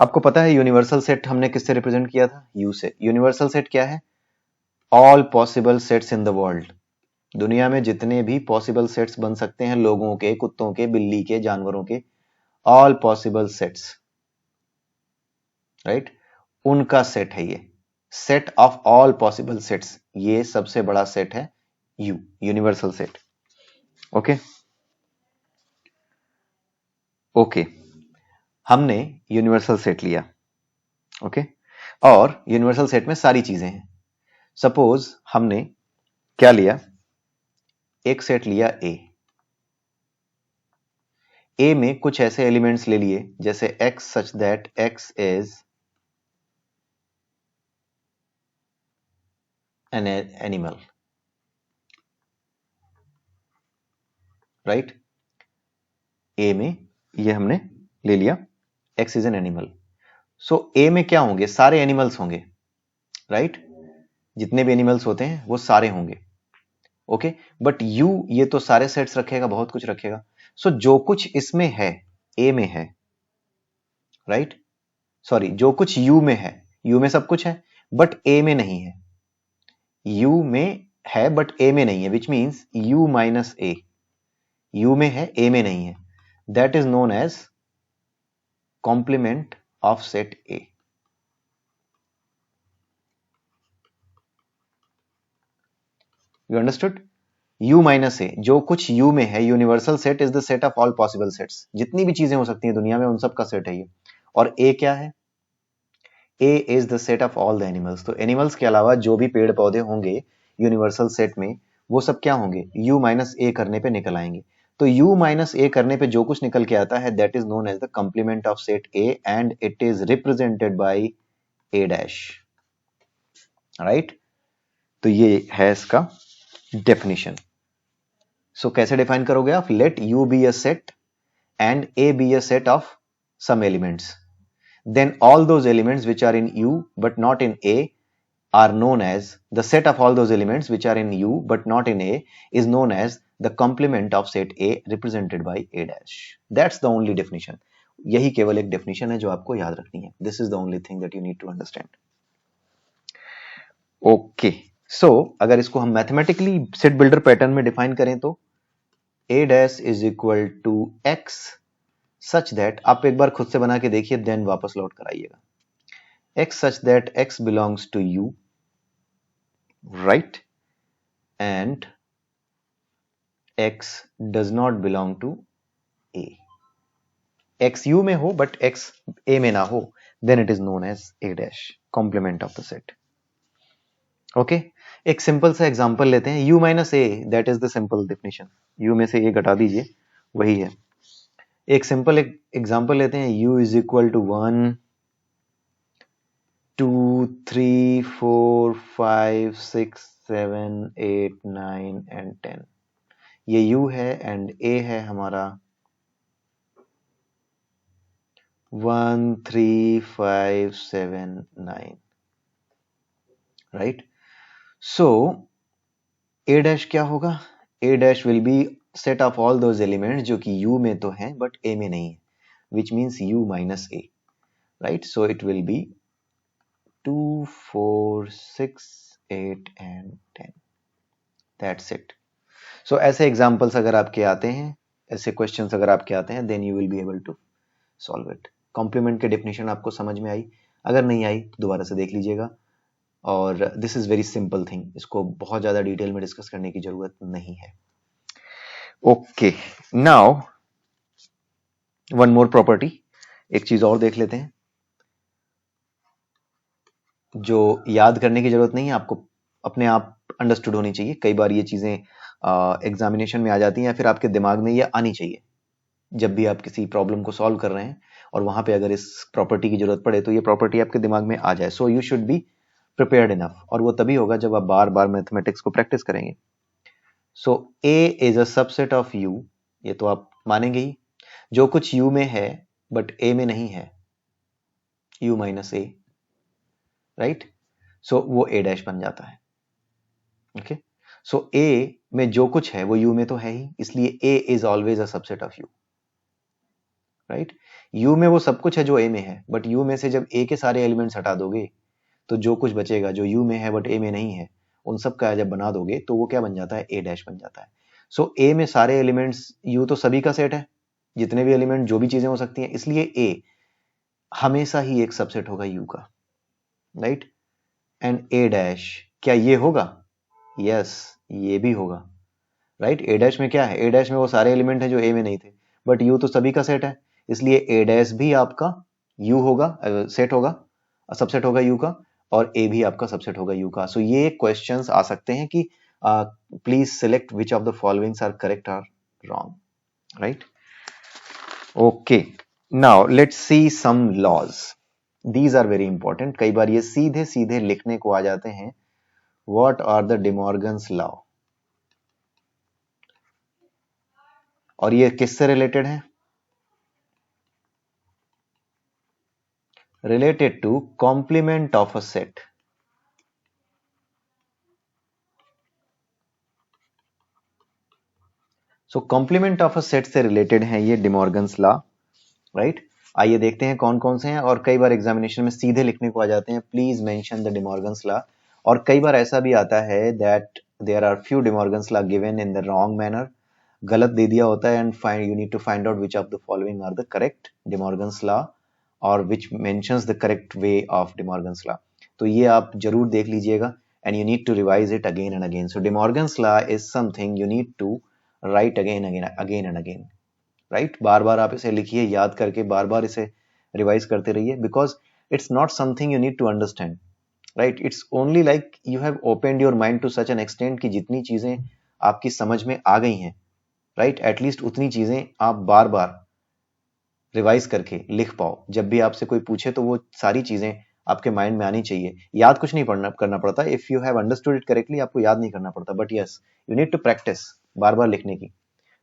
आपको पता है यूनिवर्सल सेट हमने किससे रिप्रेजेंट किया था? यू से। यूनिवर्सल सेट क्या है? All possible sets in the world, दुनिया में जितने भी पॉसिबल सेट्स बन सकते हैं, लोगों के, कुत्तों के, बिल्ली के, जानवरों के, ऑल पॉसिबल सेट्स, राइट, उनका सेट है ये। Set of all possible sets, ये सबसे बड़ा सेट है you, universal set. Okay okay, हमने यूनिवर्सल सेट लिया, ओके, और यूनिवर्सल सेट में सारी चीजें हैं। सपोज हमने क्या लिया, एक सेट लिया ए, ए में कुछ ऐसे एलिमेंट्स ले लिए जैसे x such that x is an animal, right? A में ये हमने ले लिया x is an animal। सो ए में क्या होंगे? सारे एनिमल्स होंगे, राइट? जितने भी एनिमल्स होते हैं वो सारे होंगे, ओके। बट यू ये तो सारे सेट्स रखेगा, बहुत कुछ रखेगा। सो जो कुछ इसमें है ए में है, राइट, सॉरी, जो कुछ यू में है, यू में सब कुछ है बट ए में नहीं है। यू में है बट ए में नहीं है, which means U minus A, U में है ए में नहीं है, that is known as complement of set A. You understood? u minus A, जो कुछ u में है, universal set is the set of all possible sets, जितनी भी चीजें हो सकती हैं दुनिया में उन सब का सेट है ये। और a क्या है? a is the set of all the animals, तो एनिमल्स के अलावा जो भी पेड़ पौधे होंगे यूनिवर्सल सेट में, वो सब क्या होंगे? u माइनस ए करने पे निकल आएंगे। तो u माइनस ए करने पे जो कुछ निकल के आता है that is known as the complement of set a and it is represented by a dash, right? तो ये है इसका डेफिनेशन। सो कैसे डिफाइन करोगे आप? Let u be a set and a be a set of some elements, then all those elements which are in u but not in a are known as the set of all those elements which are in u but not in a is known as the complement of set a represented by a dash. That's the only definition. यही केवल एक definition है जो आपको याद रखनी है. This is the only thing that you need to understand. Okay. So अगर इसको हम mathematically set builder pattern में define करें तो a dash is equal to x such that, आप एक बार खुद से बना के देखिए देन वापस लौट कर आइएगा, x such that x belongs to u, right, and x does not belong to a. x u में हो but x a में ना हो, then it is known as a dash, complement of the set. Okay, एक simple सा example लेते हैं, u minus a, that is the simple definition. u में से a घटा दीजिए, वही है। एक सिंपल एग्जांपल लेते हैं, u is equal to 1 2 3 4 5 6 7 8 9 and 10, ये u है एंड a है हमारा 1 3 5 7 9, राइट? सो a डैश क्या होगा? a dash will be set of all those elements जो कि u में तो है बट a में नहीं है, which means u minus a, right? So it will be 2 4 6 8 and 10. That's it. So ऐसे एग्जाम्पल्स अगर आपके आते हैं, ऐसे क्वेश्चंस अगर आपके आते हैं, then you will be able to solve it. Complement की डेफिनेशन आपको समझ में आई? अगर नहीं आई तो दोबारा से देख लीजिएगा। और this is very simple thing, इसको बहुत ज्यादा डिटेल में डिस्कस करने की जरूरत नहीं है। Okay, now one more property, एक चीज और देख लेते हैं जो याद करने की जरूरत नहीं है, आपको अपने आप अंडरस्टूड होनी चाहिए। कई बार ये चीजें एग्जामिनेशन में आ जाती हैं या फिर आपके दिमाग में ये आनी चाहिए जब भी आप किसी प्रॉब्लम को सॉल्व कर रहे हैं, और वहां पे अगर इस प्रॉपर्टी की जरूरत पड़े तो ये प्रॉपर्टी आपके दिमाग में आ जाए। So you should be prepared enough, और वो तभी होगा जब आप बार बार मैथमेटिक्स को प्रैक्टिस करेंगे। सो A is a subset of U, ये तो आप मानेंगे ही, जो कुछ U में है बट A में नहीं है, U माइनस A, राइट? सो वो A डैश बन जाता है। ओके, सो A में जो कुछ है वो U में तो है ही, इसलिए A is always a subset of U, right? U में वो सब कुछ है जो A में है, बट U में से जब A के सारे एलिमेंट्स हटा दोगे तो जो कुछ बचेगा जो U में है बट A में नहीं है, उन सब का जब बना दोगे तो वो क्या बन जाता है? A डैश बन जाता है। सो A में सारे एलिमेंट्स, U तो सभी का सेट है, जितने भी एलिमेंट जो भी चीजें हो सकती हैं, इसलिए A हमेशा ही एक सबसेट होगा U का, राइट? एंड A डैश क्या ये होगा? यस, ये भी होगा, राइट? A डैश में क्या है? A डैश में वो सारे एलिमेंट हैं जो A में नहीं थे, बट U तो सभी का सेट है, इसलिए A डैश भी आपका U होगा, सेट होगा, सबसेट होगा U का, और A भी आपका सबसेट होगा U का। सो ये क्वेश्चंस आ सकते हैं कि please select which of the followings are correct और wrong, right? Okay, now let's see some laws, these are very important. कई बार ये सीधे सीधे लिखने को आ जाते हैं, what are the De Morgan's law, और ये किससे रिलेटेड है? Related to complement of a set. So complement of a set से रिलेटेड है ये डिमॉर्गन्स लॉ, राइट? आइए देखते हैं कौन कौन से हैं, और कई बार एग्जामिनेशन में सीधे लिखने को आ जाते हैं, please mention the De Morgan's law. और कई बार ऐसा भी आता है that there are few De Morgan's law given in the wrong manner, गलत दे दिया होता है, and find you need to find out which of the following are the correct De Morgan's law और which mentions the correct way of De Morgan's law. तो ये आप जरूर देख लीजिएगा, and you need to revise it again and again. So De Morgan's law is something you need to write again and again, right? बार बार आप इसे लिखिए, याद करके बार बार इसे रिवाइज करते रहिए, because it's not something you need to understand, right? It's only like you have opened your mind to such an extent कि जितनी चीजें आपकी समझ में आ गई हैं, right? At least उतनी चीजें आप बार बार रिवाइज करके लिख पाओ। जब भी आपसे कोई पूछे तो वो सारी चीजें आपके माइंड में आनी चाहिए। याद कुछ नहीं करना पड़ता। If you have understood it correctly, आपको याद नहीं करना पड़ता, but yes you need to practice बार बार लिखने की,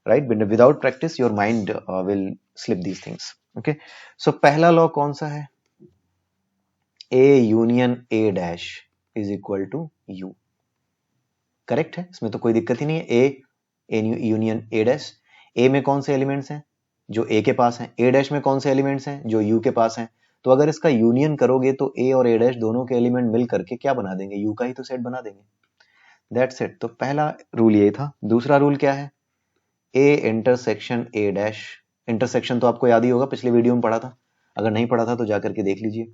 राइट? Without practice your mind will slip these things. Okay, so पहला लॉ कौन सा है? A union A dash is equal to U. Correct है, इसमें तो कोई दिक्कत ही नहीं है। ए यूनियन ए डैश, ए में कौन से एलिमेंट्स हैं? जो ए के पास हैं। ए डैश में कौन से एलिमेंट्स हैं? जो यू के पास हैं। तो अगर इसका यूनियन करोगे तो ए और ए डैश दोनों के एलिमेंट मिल करके क्या बना देंगे? यू का ही तो सेट बना देंगे। That's it. तो पहला रूल ये था। दूसरा रूल क्या है? A intersection A dash. Intersection तो आपको याद ही होगा, पिछले वीडियो में पढ़ा था। अगर नहीं पढ़ा था तो जाकर के देख लीजिए।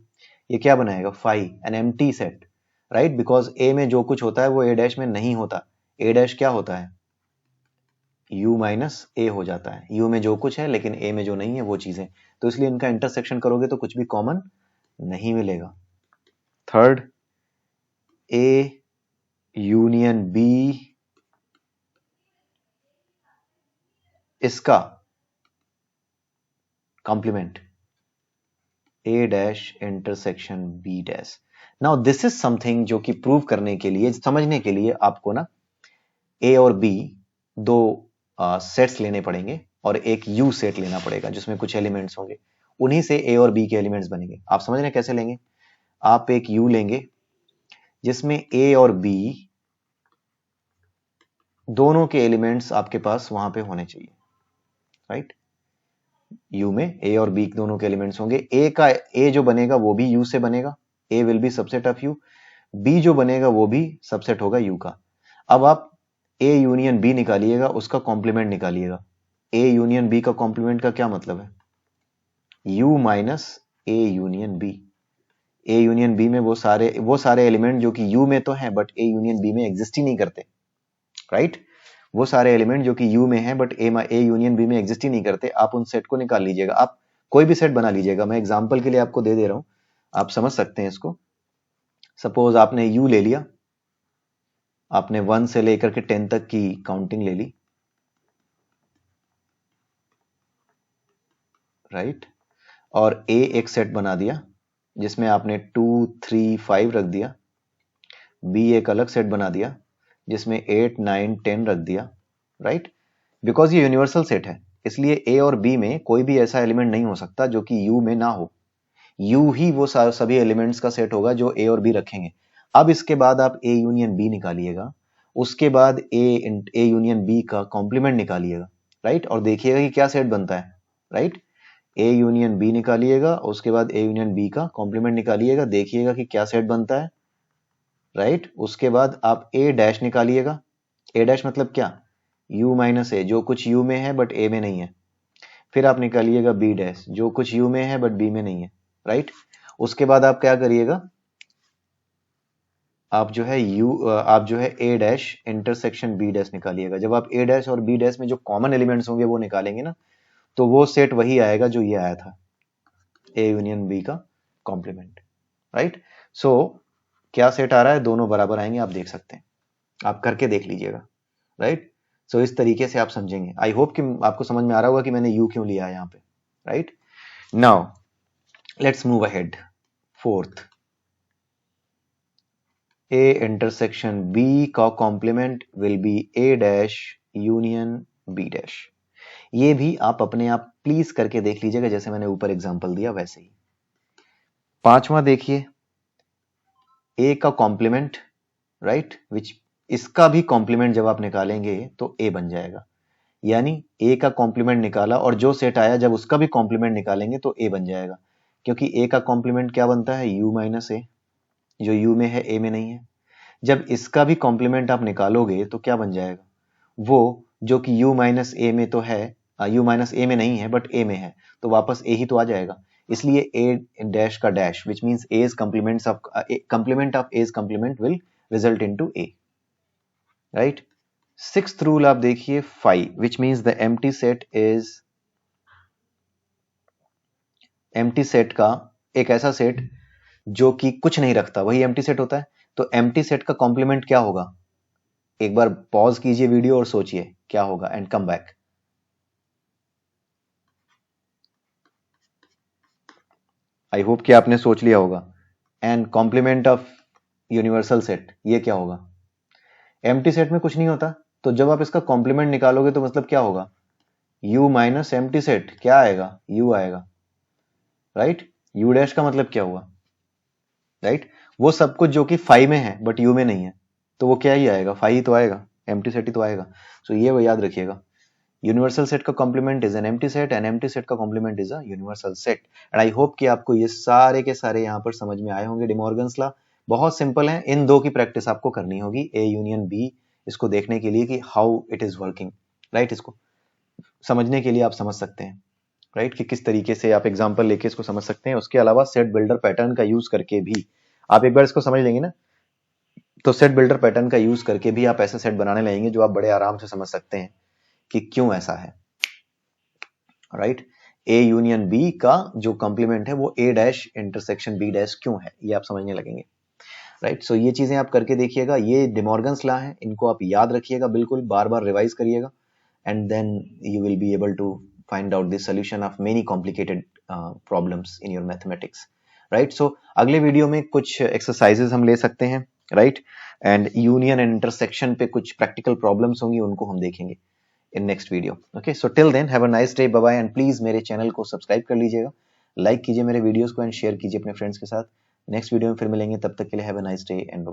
ये क्या बनाएगा? Phi, an empty set, right? Because A में जो कुछ होता है वो ए डैश में नहीं होता। ए डैश क्या होता है? u माइनस ए हो जाता है। u में जो कुछ है लेकिन a में जो नहीं है वो चीजें, तो इसलिए इनका इंटरसेक्शन करोगे तो कुछ भी कॉमन नहीं मिलेगा। थर्ड, a यूनियन b, इसका complement a dash intersection b dash. Now this is something जो कि प्रूव करने के लिए, समझने के लिए आपको ना a और b दो सेट्स लेने पड़ेंगे और एक यू सेट लेना पड़ेगा जिसमें कुछ एलिमेंट्स होंगे। उन्हीं से ए और बी के एलिमेंट्स बनेंगे। आप समझ रहे हैं कैसे लेंगे? आप एक यू लेंगे जिसमें ए और बी दोनों के एलिमेंट्स आपके पास वहां पे होने चाहिए, राइट? यू में ए और बी दोनों के एलिमेंट्स होंगे। ए जो बनेगा वो भी यू से बनेगा। A will be subset of U. B जो बनेगा वो भी सबसेट होगा यू का। अब आप ए यूनियन बी निकालिएगा, उसका कॉम्प्लीमेंट निकालिएगा। ए यूनियन बी का कॉम्प्लीमेंट का क्या मतलब है? U minus A union B. A union B में वो सारे एलिमेंट जो कि यू में तो हैं बट ए यूनियन बी में एग्जिस्ट ही नहीं करते, राइट? वो सारे एलिमेंट जो कि यू में हैं बट ए यूनियन बी में एग्जिस्ट ही नहीं करते, आप उन सेट को निकाल लीजिएगा। आप कोई भी सेट बना लीजिएगा। मैं एग्जाम्पल के लिए आपको दे दे रहा हूं, आप समझ सकते हैं इसको। सपोज आपने यू ले लिया, आपने 1 से लेकर के 10 तक की काउंटिंग ले ली, राइट? और ए एक सेट बना दिया जिसमें आपने 2, 3, 5 रख दिया। बी एक अलग सेट बना दिया जिसमें 8, 9, 10 रख दिया, राइट? बिकॉज ये यूनिवर्सल सेट है, इसलिए ए और बी में कोई भी ऐसा एलिमेंट नहीं हो सकता जो कि यू में ना हो। यू ही वो सभी एलिमेंट्स का सेट होगा जो ए और बी रखेंगे। अब इसके बाद आप ए यूनियन बी निकालिएगा, उसके बाद ए यूनियन बी का कॉम्प्लीमेंट निकालिएगा, राइट? और देखिएगा कि क्या सेट बनता है, राइट? ए यूनियन बी निकालिएगा, उसके बाद ए यूनियन बी का कॉम्प्लीमेंट निकालिएगा, देखिएगा कि क्या सेट बनता है, राइट? उसके बाद आप ए डैश निकालिएगा। ए डैश मतलब क्या? यू माइनस ए, जो कुछ यू में है बट ए में नहीं है। फिर आप निकालिएगा बी डैश, जो कुछ यू में है बट बी में नहीं है, राइट? उसके बाद आप क्या करिएगा? आप जो है ए डैश इंटरसेक्शन बी डैश निकालिएगा। जब आप ए डैश और बी डैश में जो कॉमन एलिमेंट्स होंगे वो निकालेंगे ना, तो वो सेट वही आएगा जो ये आया था, ए यूनियन बी का कॉम्प्लीमेंट, राइट? सो क्या सेट आ रहा है? दोनों बराबर आएंगे, आप देख सकते हैं। आप करके देख लीजिएगा, राइट? सो इस तरीके से आप समझेंगे। आई होप कि आपको समझ में आ रहा होगा कि मैंने यू क्यों लिया है यहाँ पे, right? Now let's move ahead. Fourth, A intersection B का complement will be A dash union B dash. ये भी आप अपने आप प्लीज करके देख लीजिएगा, जैसे मैंने ऊपर एग्जांपल दिया वैसे ही। पांचवा देखिए, ए का कॉम्प्लीमेंट, राइट? विच इसका भी कॉम्प्लीमेंट जब आप निकालेंगे तो ए बन जाएगा। यानी ए का कॉम्प्लीमेंट निकाला और जो सेट आया जब उसका भी कॉम्प्लीमेंट निकालेंगे तो ए बन जाएगा, क्योंकि ए का कॉम्प्लीमेंट क्या बनता है? यू माइनस ए, जो यू में है ए में नहीं है। जब इसका भी कॉम्प्लीमेंट आप निकालोगे तो क्या बन जाएगा? वो जो कि u माइनस ए में तो है, u माइनस ए में नहीं है बट a में है, तो वापस a ही तो आ जाएगा। इसलिए a डैश का dash which means a's complement of a's complement will result into A, right? Sixth rule आप देखिए phi, which means the empty set का एक ऐसा सेट जो कि कुछ नहीं रखता, वही एम्प्टी सेट होता है। तो एम्प्टी सेट का कॉम्प्लीमेंट क्या होगा? एक बार पॉज कीजिए वीडियो और सोचिए क्या होगा and come back. I hope कि आपने सोच लिया होगा। And complement of universal set, ये क्या होगा? एम्प्टी सेट में कुछ नहीं होता, तो जब आप इसका कॉम्प्लीमेंट निकालोगे तो मतलब क्या होगा? u माइनस एम्प्टी सेट, क्या आएगा? u आएगा, राइट? u डैश का मतलब क्या हुआ, राइट? वो सब कुछ जो कि फाई में है बट u में नहीं है, तो वो क्या ही आएगा? फाई ही तो आएगा, एम्प्टी सेट ही तो आएगा। सो ये वो याद रखिएगा, यूनिवर्सल सेट का complement is an empty set and empty set का complement is a universal set. And I hope कि आपको ये सारे के सारे यहाँ पर समझ में आए होंगे। डिमॉर्गन्स लॉ बहुत सिंपल है, इन दो की प्रैक्टिस आपको करनी होगी, ए यूनियन बी, इसको देखने के लिए कि how it is working, right? इसको समझने के लिए आप समझ सकते हैं, राइट, कि किस तरीके से आप एग्जाम्पल लेके इसको समझ सकते हैं। उसके अलावा सेट बिल्डर पैटर्न का यूज करके भी आप एक बार इसको समझ लेंगे ना, तो सेट बिल्डर पैटर्न का यूज करके भी आप ऐसे सेट बनाने लगेंगे जो आप बड़े आराम से समझ सकते हैं कि क्यों ऐसा है, राइट? ए यूनियन बी का जो कॉम्प्लीमेंट है वो ए डैश इंटरसेक्शन बी डैश क्यों है, ये आप समझने लगेंगे, राइट? सो ये चीजें आप करके देखिएगा, ये डिमॉर्गन्स लॉ है, इनको आप याद रखिएगा, बिल्कुल बार बार रिवाइज करिएगा, and then you will be able to find out the solution of many complicated problems in your mathematics, right? So अगले वीडियो में कुछ एक्सरसाइजेस हम ले सकते हैं, right? And union and intersection पे कुछ प्रैक्टिकल प्रॉब्लम्स होंगी, उनको हम देखेंगे in next video. Okay, so till then have a nice day, bye bye, and please मेरे चैनल को सब्सक्राइब कर लीजिएगा, लाइक कीजिए मेरे वीडियोस को एंड शेयर कीजिए अपने फ्रेंड्स के साथ। नेक्स्ट वीडियो में फिर मिलेंगे, तब तक के लिए have a nice day and bye.